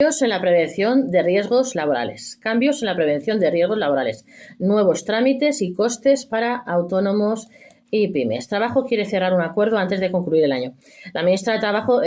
Cambios en la prevención de riesgos laborales. Cambios en la prevención de riesgos laborales. Nuevos trámites y costes para autónomos y pymes. Trabajo quiere cerrar un acuerdo antes de concluir el año. La ministra de Trabajo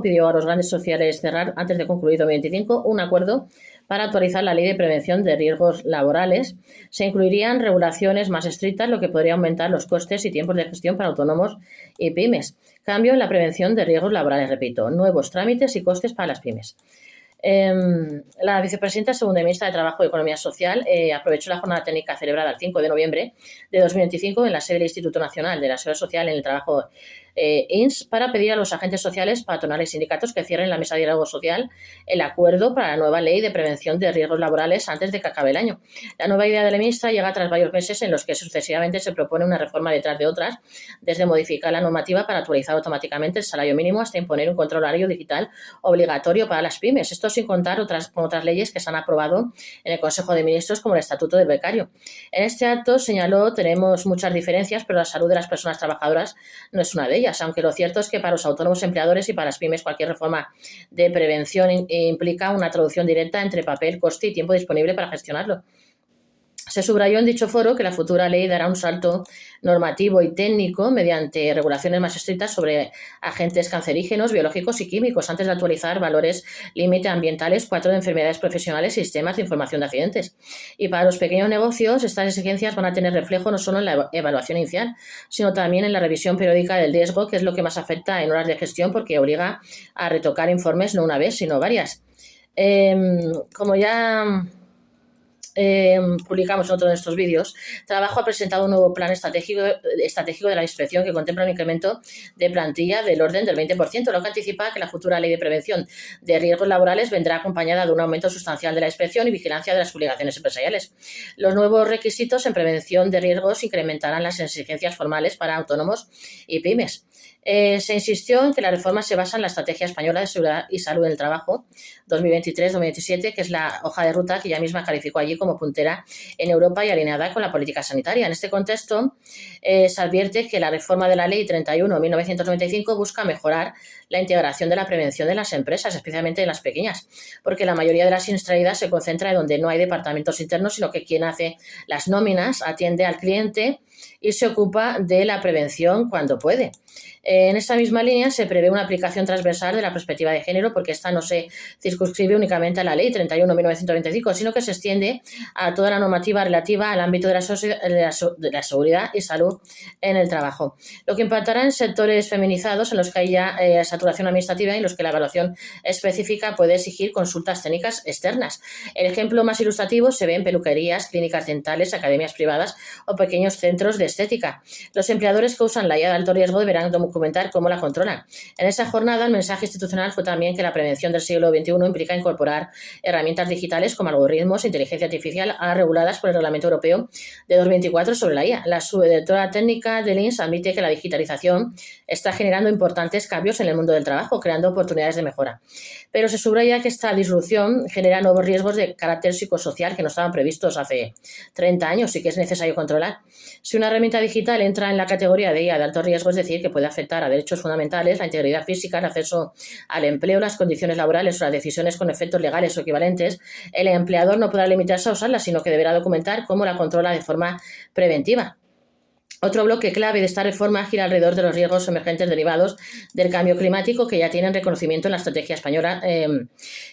pidió a los grandes sociales cerrar antes de concluir 2025 un acuerdo para actualizar la ley de prevención de riesgos laborales. Se incluirían regulaciones más estrictas, lo que podría aumentar los costes y tiempos de gestión para autónomos y pymes. Cambio en la prevención de riesgos laborales, repito, nuevos trámites y costes para las pymes. La vicepresidenta segunda y ministra de Trabajo y Economía Social aprovechó la jornada técnica celebrada el 5 de noviembre de 2025 en la sede del Instituto Nacional de la Seguridad Social en el Trabajo INS para pedir a los agentes sociales, patronales y sindicatos que cierren la mesa de diálogo social el acuerdo para la nueva ley de prevención de riesgos laborales antes de que acabe el año. La nueva idea de la ministra llega tras varios meses en los que sucesivamente se propone una reforma detrás de otras, desde modificar la normativa para actualizar automáticamente el salario mínimo hasta imponer un control horario digital obligatorio para las pymes. Esto sin contar otras leyes que se han aprobado en el Consejo de Ministros, como el Estatuto del Becario. En este acto señaló: tenemos muchas diferencias, pero la salud de las personas trabajadoras no es una de ellas, aunque lo cierto es que para los autónomos empleadores y para las pymes cualquier reforma de prevención implica una traducción directa entre papel, coste y tiempo disponible para gestionarlo. Se subrayó en dicho foro que la futura ley dará un salto normativo y técnico mediante regulaciones más estrictas sobre agentes cancerígenos, biológicos y químicos, antes de actualizar valores límite ambientales, 4 de enfermedades profesionales y sistemas de información de accidentes. Y para los pequeños negocios, estas exigencias van a tener reflejo no solo en la evaluación inicial, sino también en la revisión periódica del riesgo, que es lo que más afecta en horas de gestión, porque obliga a retocar informes no una vez, sino varias. Como ya publicamos en otro de nuestros vídeos, Trabajo ha presentado un nuevo plan estratégico de la inspección que contempla un incremento de plantilla del orden del 20%, lo que anticipa que la futura ley de prevención de riesgos laborales vendrá acompañada de un aumento sustancial de la inspección y vigilancia de las obligaciones empresariales. Los nuevos requisitos en prevención de riesgos incrementarán las exigencias formales para autónomos y pymes. Se insistió en que la reforma se basa en la Estrategia Española de Seguridad y Salud en el Trabajo 2023-2027, que es la hoja de ruta que ella misma calificó allí como puntera en Europa y alineada con la política sanitaria. En este contexto, se advierte que la reforma de la Ley 31/1995 busca mejorar la integración de la prevención de las empresas, especialmente en las pequeñas, porque la mayoría de las sinistralidades se concentra en donde no hay departamentos internos, sino que quien hace las nóminas atiende al cliente y se ocupa de la prevención cuando puede. En esta misma línea se prevé una aplicación transversal de la perspectiva de género, porque esta no se circunscribe únicamente a la Ley 31/1995, sino que se extiende a toda la normativa relativa al ámbito de la seguridad y salud en el trabajo, lo que impactará en sectores feminizados en los que hay ya saturación administrativa y en los que la evaluación específica puede exigir consultas técnicas externas. El ejemplo más ilustrativo se ve en peluquerías, clínicas dentales, academias privadas o pequeños centros de estética. Los empleadores que usan la IA de alto riesgo deberán documentar cómo la controlan. En esa jornada, el mensaje institucional fue también que la prevención del siglo XXI implica incorporar herramientas digitales como algoritmos e inteligencia artificial reguladas por el Reglamento Europeo de 2024 sobre la IA. La subdirectora técnica del INS admite que la digitalización está generando importantes cambios en el mundo del trabajo, creando oportunidades de mejora. Pero se subraya que esta disrupción genera nuevos riesgos de carácter psicosocial que no estaban previstos hace 30 años y que es necesario controlar. Si una herramienta digital entra en la categoría de IA de alto riesgo, es decir, que puede afectar a derechos fundamentales, la integridad física, el acceso al empleo, las condiciones laborales o las decisiones con efectos legales o equivalentes, el empleador no podrá limitarse a usarla, sino que deberá documentar cómo la controla de forma preventiva. Otro bloque clave de esta reforma gira alrededor de los riesgos emergentes derivados del cambio climático, que ya tienen reconocimiento en la estrategia española, en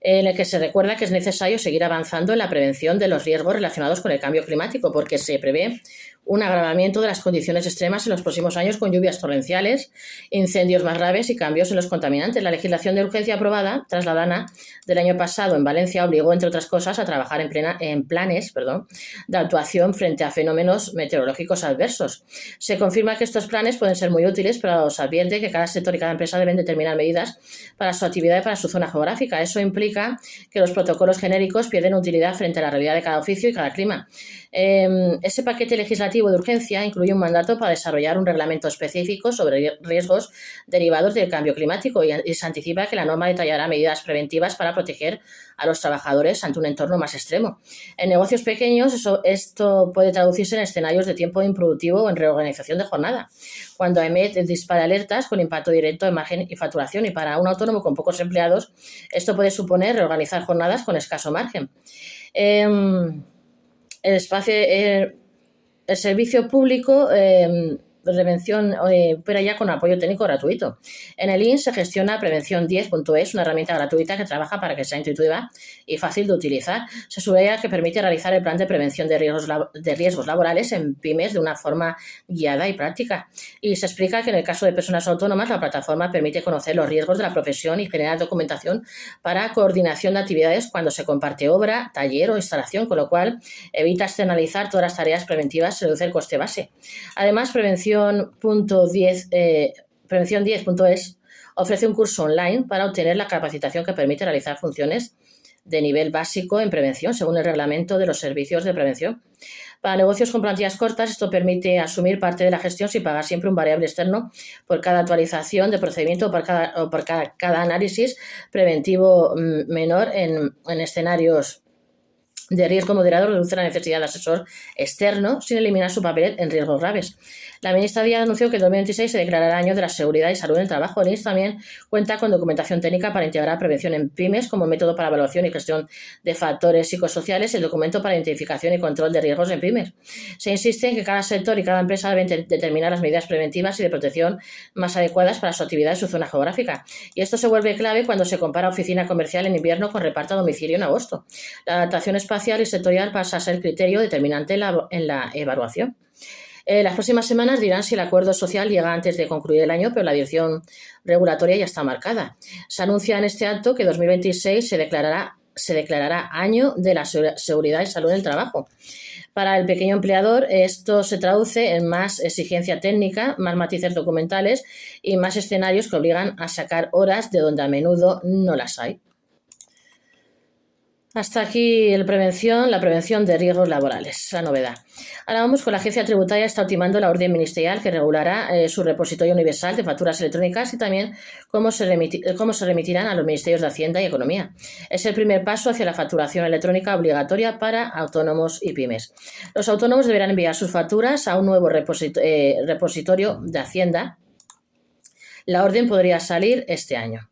el que se recuerda que es necesario seguir avanzando en la prevención de los riesgos relacionados con el cambio climático, porque se prevé un agravamiento de las condiciones extremas en los próximos años, con lluvias torrenciales, incendios más graves y cambios en los contaminantes. La legislación de urgencia aprobada tras la DANA del año pasado en Valencia obligó, entre otras cosas, a trabajar en planes de actuación frente a fenómenos meteorológicos adversos. Se confirma que estos planes pueden ser muy útiles, pero se advierte que cada sector y cada empresa deben determinar medidas para su actividad y para su zona geográfica. Eso implica que los protocolos genéricos pierden utilidad frente a la realidad de cada oficio y cada clima. Ese paquete legislativo legislativo de urgencia incluye un mandato para desarrollar un reglamento específico sobre riesgos derivados del cambio climático y se anticipa que la norma detallará medidas preventivas para proteger a los trabajadores ante un entorno más extremo. En negocios pequeños esto puede traducirse en escenarios de tiempo improductivo o en reorganización de jornada, cuando AEMET dispara alertas con impacto directo en margen y facturación, y para un autónomo con pocos empleados esto puede suponer reorganizar jornadas con escaso margen. El servicio público Prevención opera ya con apoyo técnico gratuito. En el INS se gestiona Prevención10.es, una herramienta gratuita que trabaja para que sea intuitiva y fácil de utilizar. Se subraya que permite realizar el plan de prevención de riesgos laborales en pymes de una forma guiada y práctica. Y se explica que en el caso de personas autónomas, la plataforma permite conocer los riesgos de la profesión y generar documentación para coordinación de actividades cuando se comparte obra, taller o instalación, con lo cual evita externalizar todas las tareas preventivas y reduce el coste base. Además, Prevención10.es ofrece un curso online para obtener la capacitación que permite realizar funciones de nivel básico en prevención, según el reglamento de los servicios de prevención. Para negocios con plantillas cortas, esto permite asumir parte de la gestión sin pagar siempre un variable externo por cada actualización de procedimiento o por cada análisis preventivo menor en escenarios de riesgo moderado. Reduce la necesidad de asesor externo sin eliminar su papel en riesgos graves. La ministra Díaz anunció que en 2026 se declarará año de la seguridad y salud en el trabajo. El INS también cuenta con documentación técnica para integrar prevención en pymes como método para evaluación y gestión de factores psicosociales, el documento para identificación y control de riesgos en pymes. Se insiste en que cada sector y cada empresa deben determinar las medidas preventivas y de protección más adecuadas para su actividad y su zona geográfica. Y esto se vuelve clave cuando se compara oficina comercial en invierno con reparto a domicilio en agosto. La adaptación espacial y sectorial pasa a ser criterio determinante en la evaluación. Las próximas semanas dirán si el acuerdo social llega antes de concluir el año, pero la dirección regulatoria ya está marcada. Se anuncia en este acto que 2026 se declarará año de la seguridad y salud en el trabajo. Para el pequeño empleador, esto se traduce en más exigencia técnica, más matices documentales y más escenarios que obligan a sacar horas de donde a menudo no las hay. Hasta aquí la prevención de riesgos laborales, la novedad. Ahora vamos con la Agencia Tributaria. Está ultimando la orden ministerial que regulará su repositorio universal de facturas electrónicas y también cómo se remitirán a los ministerios de Hacienda y Economía. Es el primer paso hacia la facturación electrónica obligatoria para autónomos y pymes. Los autónomos deberán enviar sus facturas a un nuevo repositorio de Hacienda. La orden podría salir este año.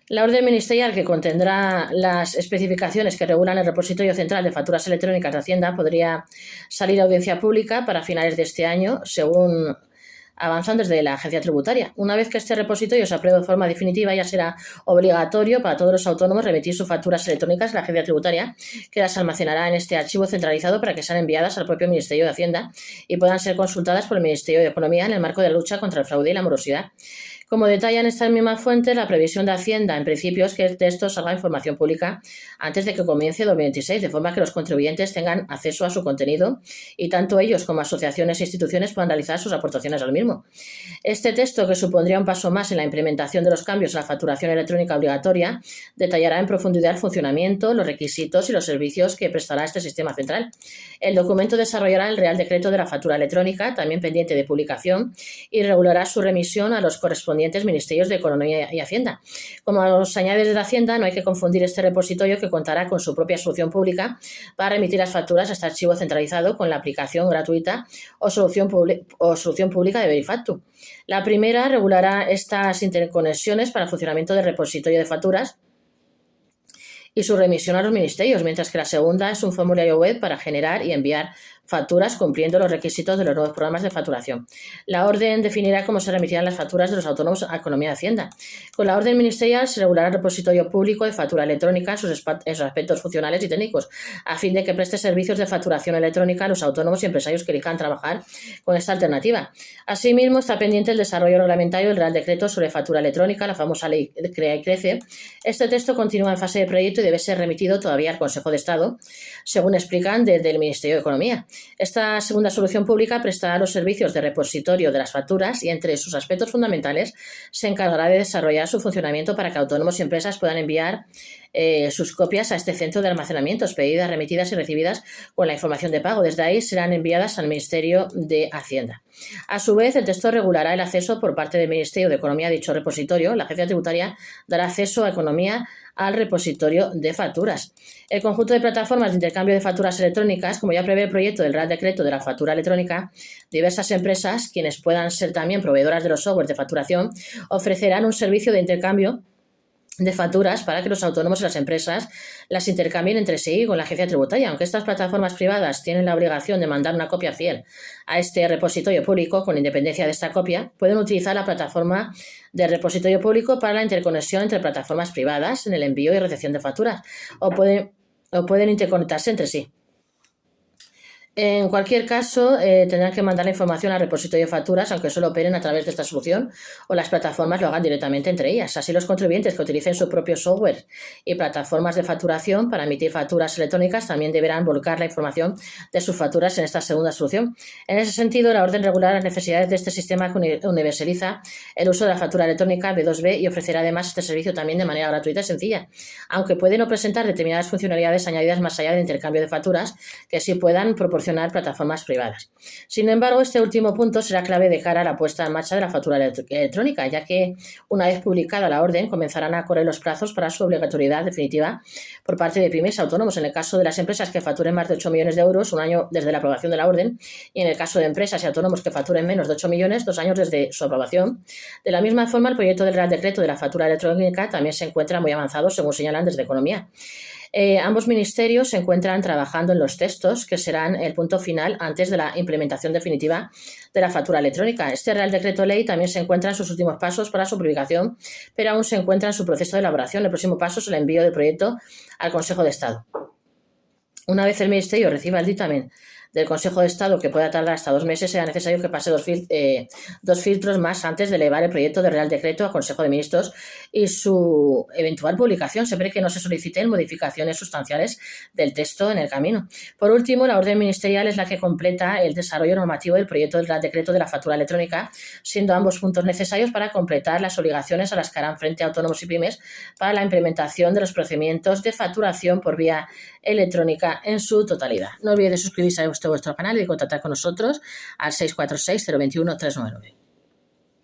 La orden ministerial, que contendrá las especificaciones que regulan el repositorio central de facturas electrónicas de Hacienda, podría salir a audiencia pública para finales de este año, según avanzan desde la Agencia Tributaria. Una vez que este repositorio se apruebe de forma definitiva, ya será obligatorio para todos los autónomos remitir sus facturas electrónicas a la Agencia Tributaria, que las almacenará en este archivo centralizado para que sean enviadas al propio Ministerio de Hacienda y puedan ser consultadas por el Ministerio de Economía en el marco de la lucha contra el fraude y la morosidad. Como detallan estas mismas fuentes, la previsión de Hacienda en principio es que el texto salga en información pública antes de que comience 2026, de forma que los contribuyentes tengan acceso a su contenido y tanto ellos como asociaciones e instituciones puedan realizar sus aportaciones al mismo. Este texto, que supondría un paso más en la implementación de los cambios a la facturación electrónica obligatoria, detallará en profundidad el funcionamiento, los requisitos y los servicios que prestará este sistema central. El documento desarrollará el Real Decreto de la Factura Electrónica, también pendiente de publicación, y regulará su remisión a los correspondientes ministerios de Economía y Hacienda. Como se añade desde Hacienda, no hay que confundir este repositorio, que contará con su propia solución pública para remitir las facturas a este archivo centralizado, con la aplicación gratuita o solución pública de Verifactu. La primera regulará estas interconexiones para el funcionamiento del repositorio de facturas y su remisión a los ministerios, mientras que la segunda es un formulario web para generar y enviar facturas cumpliendo los requisitos de los nuevos programas de facturación. La orden definirá cómo se remitirán las facturas de los autónomos a Economía y Hacienda. Con la orden ministerial se regulará el repositorio público de factura electrónica en sus aspectos funcionales y técnicos, a fin de que preste servicios de facturación electrónica a los autónomos y empresarios que elijan trabajar con esta alternativa. Asimismo, está pendiente el desarrollo reglamentario del Real Decreto sobre factura electrónica, la famosa Ley Crea y Crece. Este texto continúa en fase de proyecto y debe ser remitido todavía al Consejo de Estado, según explican desde el Ministerio de Economía. Esta segunda solución pública prestará los servicios de repositorio de las facturas y, entre sus aspectos fundamentales, se encargará de desarrollar su funcionamiento para que autónomos y empresas puedan enviar sus copias a este centro de almacenamiento, expedidas, remitidas y recibidas con la información de pago. Desde ahí serán enviadas al Ministerio de Hacienda. A su vez, el texto regulará el acceso por parte del Ministerio de Economía a dicho repositorio. La Agencia Tributaria dará acceso a Economía al repositorio de facturas. El conjunto de plataformas de intercambio de facturas electrónicas, como ya prevé el proyecto del Real Decreto de la Factura Electrónica, diversas empresas, quienes puedan ser también proveedoras de los softwares de facturación, ofrecerán un servicio de intercambio de facturas para que los autónomos y las empresas las intercambien entre sí con la agencia tributaria. Aunque estas plataformas privadas tienen la obligación de mandar una copia fiel a este repositorio público, con independencia de esta copia, pueden utilizar la plataforma del repositorio público para la interconexión entre plataformas privadas en el envío y recepción de facturas, o pueden interconectarse entre sí. En cualquier caso, tendrán que mandar la información al repositorio de facturas, aunque solo operen a través de esta solución, o las plataformas lo hagan directamente entre ellas. Así, los contribuyentes que utilicen su propio software y plataformas de facturación para emitir facturas electrónicas también deberán volcar la información de sus facturas en esta segunda solución. En ese sentido, la orden regulará las necesidades de este sistema que universaliza el uso de la factura electrónica B2B y ofrecerá además este servicio también de manera gratuita y sencilla, aunque puede no presentar determinadas funcionalidades añadidas más allá del intercambio de facturas que sí puedan proporcionar plataformas privadas. Sin embargo, este último punto será clave de cara a la puesta en marcha de la factura electrónica, ya que una vez publicada la orden comenzarán a correr los plazos para su obligatoriedad definitiva por parte de pymes y autónomos. En el caso de las empresas que facturen más de 8 millones de euros, un año desde la aprobación de la orden, y en el caso de empresas y autónomos que facturen menos de 8 millones, 2 años desde su aprobación. De la misma forma, el proyecto del Real Decreto de la Factura Electrónica también se encuentra muy avanzado, según señalan desde Economía. Ambos ministerios se encuentran trabajando en los textos que serán el punto final antes de la implementación definitiva de la factura electrónica. Este Real Decreto Ley también se encuentra en sus últimos pasos para su publicación, pero aún se encuentra en su proceso de elaboración. El próximo paso es el envío del proyecto al Consejo de Estado. Una vez el Ministerio reciba el dictamen del Consejo de Estado, que pueda tardar hasta 2 meses, será necesario que pase dos filtros más antes de elevar el proyecto de Real Decreto a Consejo de Ministros y su eventual publicación, siempre que no se soliciten modificaciones sustanciales del texto en el camino. Por último, la orden ministerial es la que completa el desarrollo normativo del proyecto del Real Decreto de la Factura Electrónica, siendo ambos puntos necesarios para completar las obligaciones a las que harán frente autónomos y pymes para la implementación de los procedimientos de facturación por vía electrónica en su totalidad. No olvide suscribirse a vuestro canal y contactar con nosotros al 646 021 399.